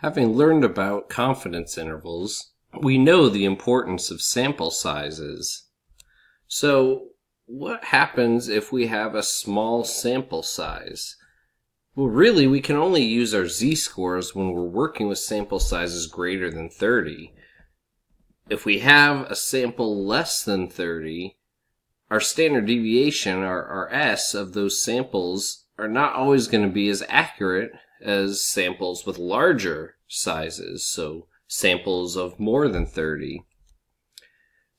Having learned about confidence intervals, we know the importance of sample sizes. So, what happens if we have a small sample size? Well, really, we can only use our z-scores when we're working with sample sizes greater than 30. If we have a sample less than 30, our standard deviation, our S of those samples, are not always going to be as accurate as samples with larger sizes, so samples of more than 30.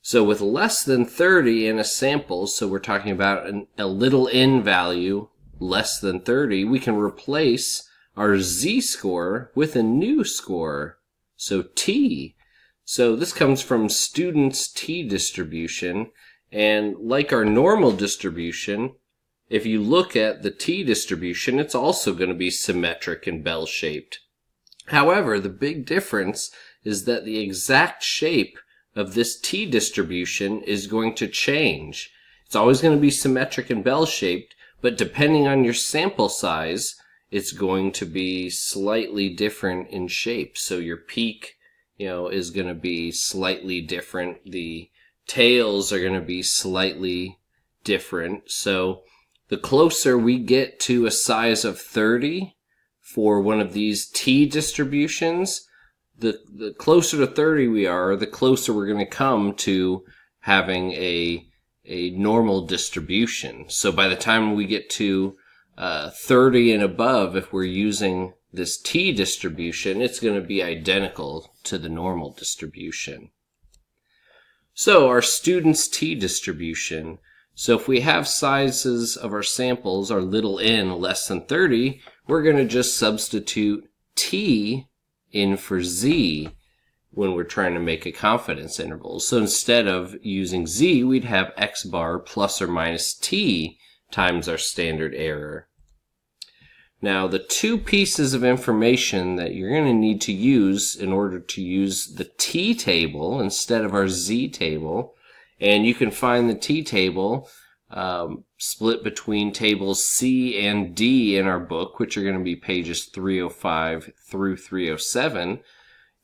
So with less than 30 in a sample, so we're talking about a little n value less than 30, we can replace our z-score with a new score, so t. So this comes from Student's t-distribution, and like our normal distribution, if you look at the t-distribution, it's also going to be symmetric and bell-shaped. However, the big difference is that the exact shape of this t-distribution is going to change. It's always going to be symmetric and bell-shaped, but depending on your sample size, it's going to be slightly different in shape. So your peak, is going to be slightly different. The tails are going to be slightly different. So the closer we get to a size of 30 for one of these t distributions, the closer to 30 we are, the closer we're going to come to having a normal distribution. So by the time we get to 30 and above, if we're using this t distribution, it's going to be identical to the normal distribution. So our student's t distribution. So if we have sizes of our samples, our little n less than 30, we're going to just substitute t in for z when we're trying to make a confidence interval. So instead of using z, we'd have x bar plus or minus t times our standard error. Now, the two pieces of information that you're going to need to use in order to use the t table instead of our z table, and you can find the t table split between tables C and D in our book, which are going to be pages 305 through 307,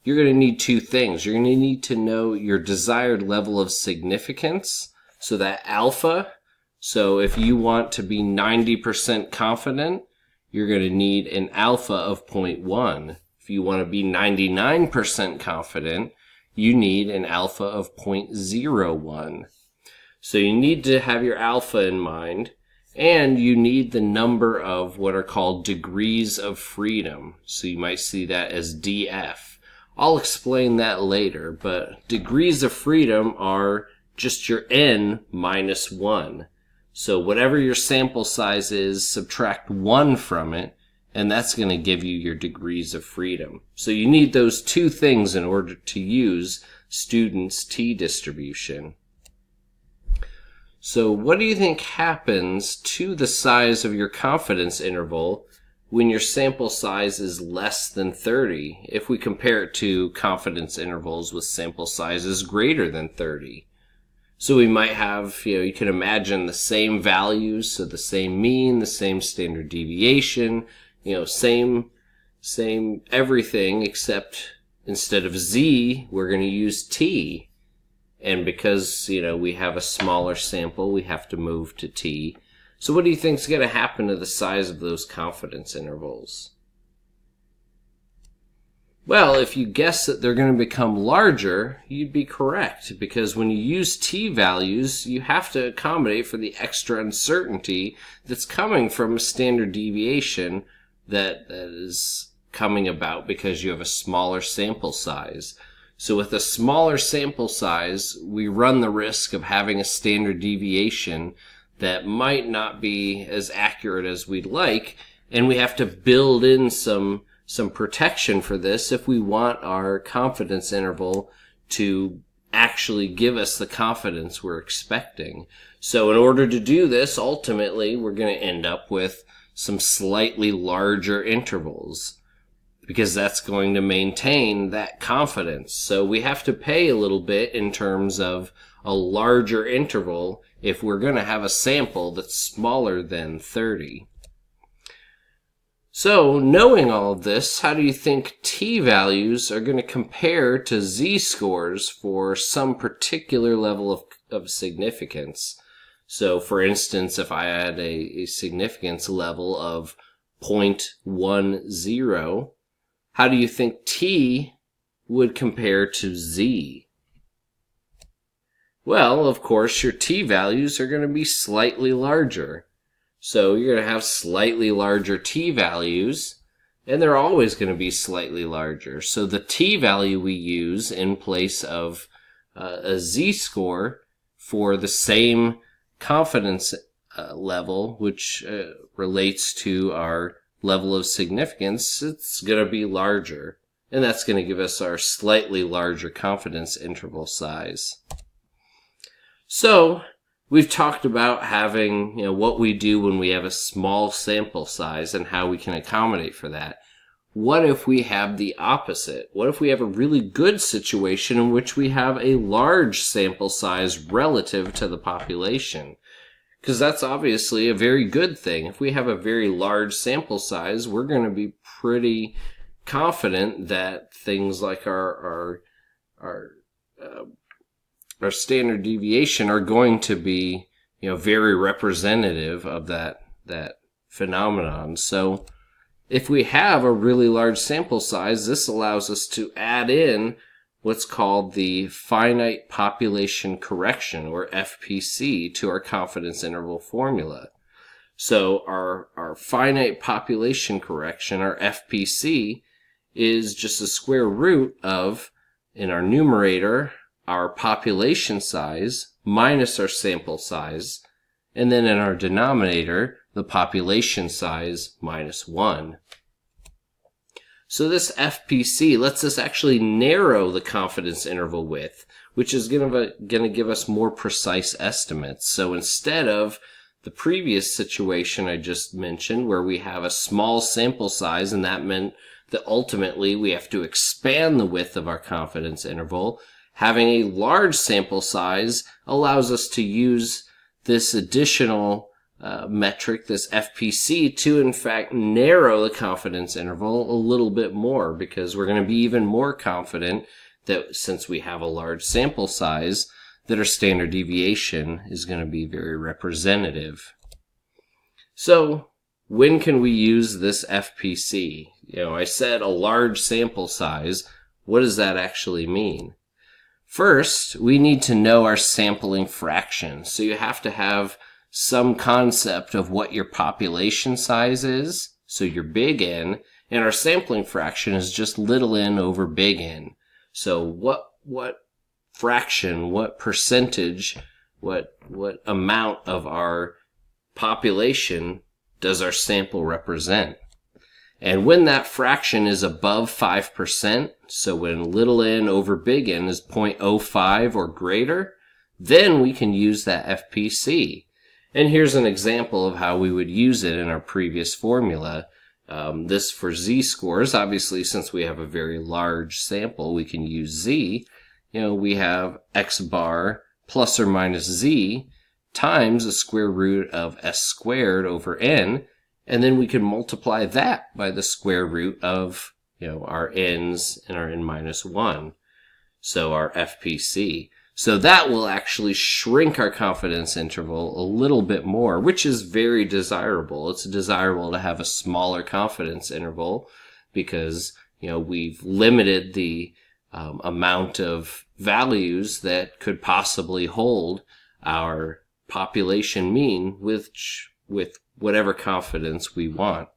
you're going to need two things. You're going to need to know your desired level of significance, so that alpha. So if you want to be 90% confident, you're going to need an alpha of 0.1. If you want to be 99% confident, you need an alpha of 0.01. So you need to have your alpha in mind, and you need the number of what are called degrees of freedom. So you might see that as df. I'll explain that later, but degrees of freedom are just your n minus 1. So whatever your sample size is, subtract 1 from it, and that's going to give you your degrees of freedom. So you need those two things in order to use Student's t-distribution. So what do you think happens to the size of your confidence interval when your sample size is less than 30, if we compare it to confidence intervals with sample sizes greater than 30? So we might have, you can imagine the same values, so the same mean, the same standard deviation, same everything, except instead of z, we're going to use t. And because, we have a smaller sample, we have to move to t. So what do you think is going to happen to the size of those confidence intervals? Well, if you guess that they're going to become larger, you'd be correct, because when you use t values, you have to accommodate for the extra uncertainty that's coming from a standard deviation that is coming about because you have a smaller sample size. So with a smaller sample size, we run the risk of having a standard deviation that might not be as accurate as we'd like, and we have to build in some protection for this if we want our confidence interval to actually give us the confidence we're expecting. So in order to do this, ultimately, we're going to end up with some slightly larger intervals, because that's going to maintain that confidence. So we have to pay a little bit in terms of a larger interval if we're going to have a sample that's smaller than 30. So, knowing all of this, how do you think t-values are going to compare to z-scores for some particular level of significance? So, for instance, if I had a significance level of 0.10, how do you think t would compare to z? Well, of course, your t-values are going to be slightly larger. So you're going to have slightly larger t-values, and they're always going to be slightly larger. So the t-value we use in place of a z-score for the same confidence level, which relates to our level of significance, it's going to be larger. And that's going to give us our slightly larger confidence interval size. So we've talked about having, what we do when we have a small sample size and how we can accommodate for that. What if we have the opposite? What if we have a really good situation in which we have a large sample size relative to the population? Because that's obviously a very good thing. If we have a very large sample size, we're going to be pretty confident that things like our standard deviation are going to be, very representative of that phenomenon. So if we have a really large sample size, this allows us to add in what's called the finite population correction, or FPC, to our confidence interval formula. So our finite population correction, our FPC, is just the square root of, in our numerator, our population size minus our sample size, and then in our denominator, the population size minus 1. So this FPC lets us actually narrow the confidence interval width, which is going to give us more precise estimates. So instead of the previous situation I just mentioned, where we have a small sample size, and that meant that ultimately we have to expand the width of our confidence interval, having a large sample size allows us to use this additional metric, this FPC, to in fact narrow the confidence interval a little bit more, because we're going to be even more confident that since we have a large sample size, that our standard deviation is going to be very representative. So when can we use this FPC? I said a large sample size. What does that actually mean? First, we need to know our sampling fraction. So you have to have some concept of what your population size is, so your big N, and our sampling fraction is just little n over big N. So what fraction, what percentage, what amount of our population does our sample represent? And when that fraction is above 5%, so when little n over big N is 0.05 or greater, then we can use that FPC. And here's an example of how we would use it in our previous formula. This for z-scores, obviously since we have a very large sample, we can use z. We have x bar plus or minus z times the square root of s squared over n, and then we can multiply that by the square root of our n's and our n minus 1, so our FPC. So that will actually shrink our confidence interval a little bit more, which is very desirable. It's desirable to have a smaller confidence interval because, we've limited the amount of values that could possibly hold our population mean with whatever confidence we want.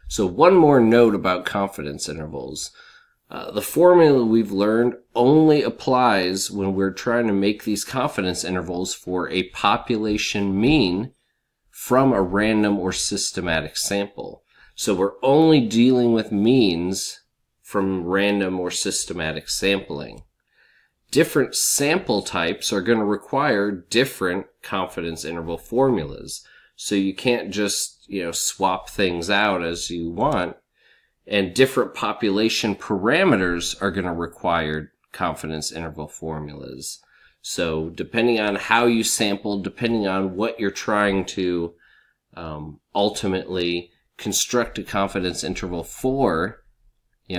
So one more note about confidence intervals. The formula we've learned only applies when we're trying to make these confidence intervals for a population mean from a random or systematic sample. So we're only dealing with means from random or systematic sampling. Different sample types are going to require different confidence interval formulas. So you can't just, swap things out as you want. And different population parameters are going to require confidence interval formulas. So depending on how you sample, depending on what you're trying to ultimately construct a confidence interval for,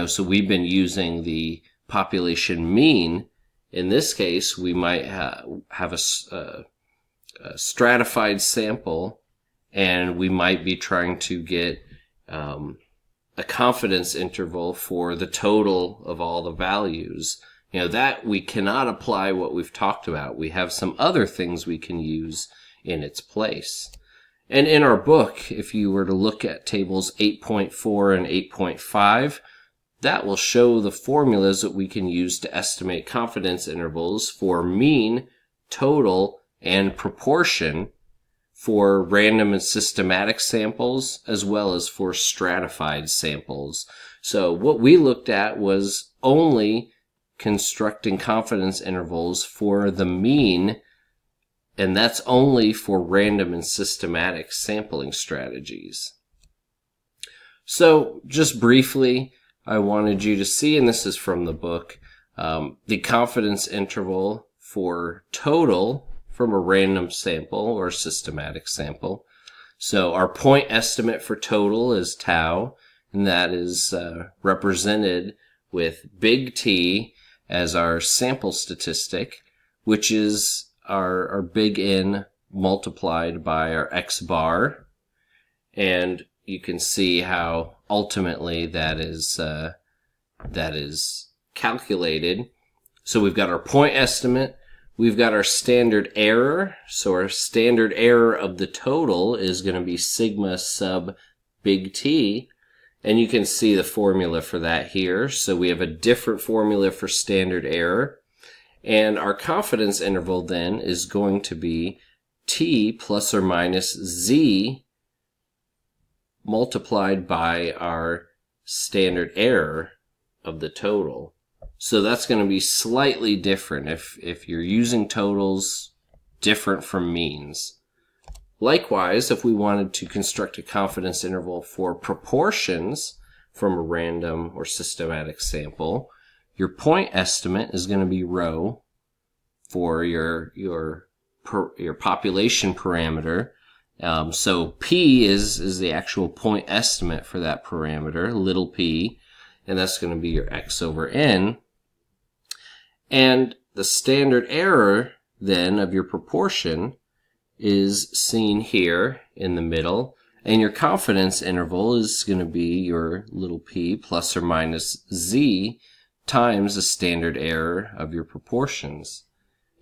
so we've been using the population mean. In this case, we might have a stratified sample, and we might be trying to get a confidence interval for the total of all the values. That we cannot apply what we've talked about. We have some other things we can use in its place. And in our book, if you were to look at tables 8.4 and 8.5, that will show the formulas that we can use to estimate confidence intervals for mean, total, and proportion for random and systematic samples, as well as for stratified samples. So what we looked at was only constructing confidence intervals for the mean, and that's only for random and systematic sampling strategies. So just briefly, I wanted you to see, and this is from the book, the confidence interval for total from a random sample or systematic sample. So our point estimate for total is tau, and that is represented with big T as our sample statistic, which is our big N multiplied by our X bar. And you can see how ultimately that is calculated. So we've got our point estimate, we've got our standard error. So our standard error of the total is going to be sigma sub big T. And you can see the formula for that here. So we have a different formula for standard error. And our confidence interval then is going to be T plus or minus Z multiplied by our standard error of the total. So that's going to be slightly different if you're using totals, different from means. Likewise, if we wanted to construct a confidence interval for proportions from a random or systematic sample, your point estimate is going to be rho for your population parameter. So P is the actual point estimate for that parameter, little p, and that's going to be your X over N. And the standard error then of your proportion is seen here in the middle, and your confidence interval is going to be your little p plus or minus Z times the standard error of your proportions.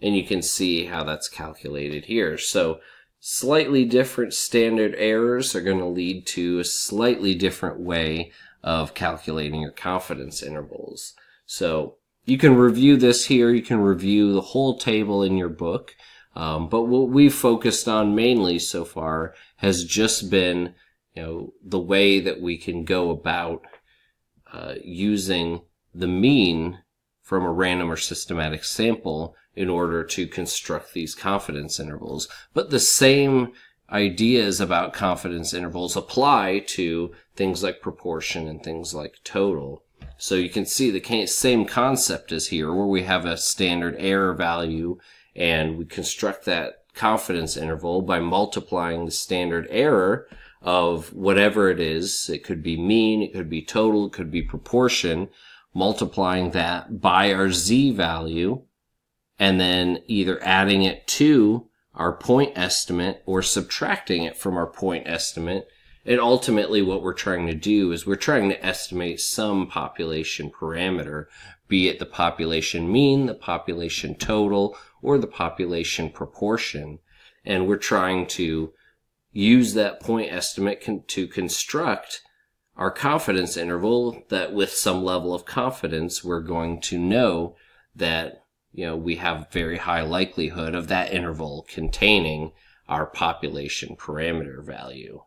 And you can see how that's calculated here. So slightly different standard errors are going to lead to a slightly different way of calculating your confidence intervals. So you can review this here. You can review the whole table in your book. But what we've focused on mainly so far has just been, the way that we can go about using the mean from a random or systematic sample in order to construct these confidence intervals. But the same ideas about confidence intervals apply to things like proportion and things like total. So you can see the same concept is here, where we have a standard error value and we construct that confidence interval by multiplying the standard error of whatever it is. It could be mean, it could be total, it could be proportion, multiplying that by our Z value, and then either adding it to our point estimate or subtracting it from our point estimate. And ultimately what we're trying to do is we're trying to estimate some population parameter, be it the population mean, the population total, or the population proportion. And we're trying to use that point estimate to construct our confidence interval that with some level of confidence we're going to know that we have very high likelihood of that interval containing our population parameter value.